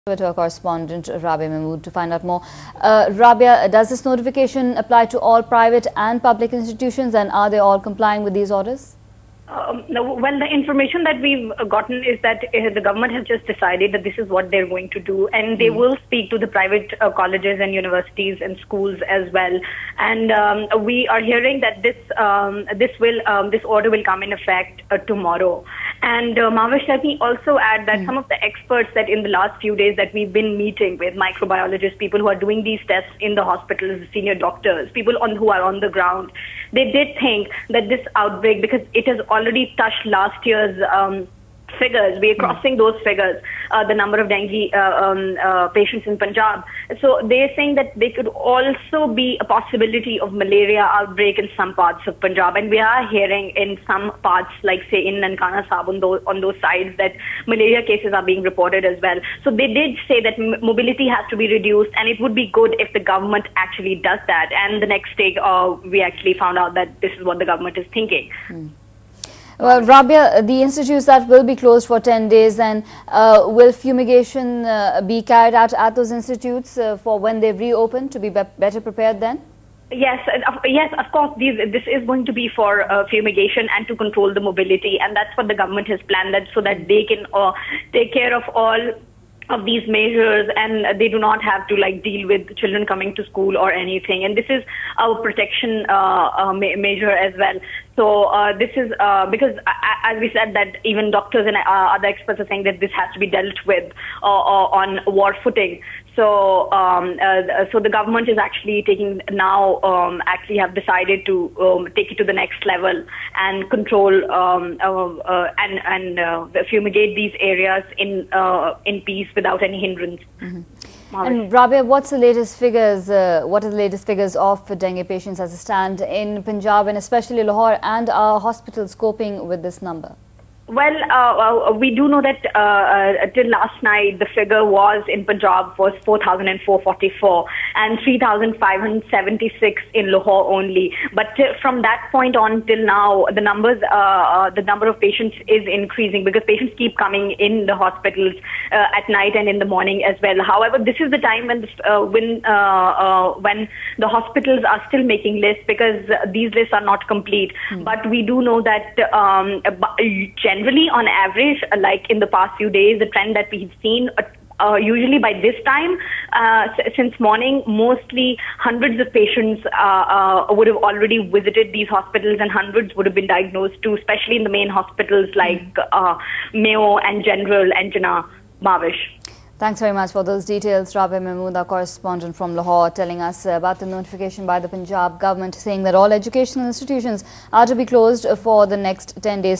To our correspondent Rabia Mahmood to find out more. Rabia, does this notification apply to all private and public institutions, and are they all complying with these orders? Well, the information that we've gotten is that the government has just decided that this is what they're going to do, and they will speak to the private colleges and universities and schools as well. And we are hearing that this order will come in effect tomorrow. And Mavish, let me also add that some of the experts that in the last few days that we've been meeting with, microbiologists, people who are doing these tests in the hospitals, senior doctors, people who are on the ground, they did think that this outbreak, because it has already touched last year's figures, we are crossing those figures, the number of dengue patients in Punjab. So they're saying that there could also be a possibility of malaria outbreak in some parts of Punjab, and we are hearing in some parts, like say in Nankana Sahib, on those sides, that malaria cases are being reported as well. So they did say that mobility has to be reduced, and it would be good if the government actually does that. And the next day, we actually found out that this is what the government is thinking. Well, Rabia, the institutes that will be closed for 10 days, and will fumigation be carried out at those institutes for when they reopen, to be better prepared then? Yes, of course. This is going to be for fumigation and to control the mobility, and that's what the government has planned, that so that they can take care of all of these measures, and they do not have to deal with children coming to school or anything. And this is our protection measure as well. So this is because, as we said, that even doctors and other experts are saying that this has to be dealt with on war footing. So so the government is actually taking now actually have decided to take it to the next level and control and fumigate these areas in peace without any hindrance. And Rabia, what's the latest figures? What are the latest figures of dengue patients as a stand in Punjab, and especially Lahore, and are hospitals coping with this number? Well, we do know that till last night the figure was in Punjab was 4,444 and 3,576 in Lahore only. But from that point on till now, the number of patients is increasing, because patients keep coming in the hospitals at night and in the morning as well. However, this is the time when the hospitals are still making lists, because these lists are not complete. But we do know that generally, on average, like in the past few days, the trend that we've seen, usually by this time, since morning, mostly hundreds of patients would have already visited these hospitals, and hundreds would have been diagnosed too, especially in the main hospitals like Mayo and General and Jinnah. Mavish. Thanks very much for those details. Rabia Mahmood, our correspondent from Lahore, telling us about the notification by the Punjab government saying that all educational institutions are to be closed for the next 10 days.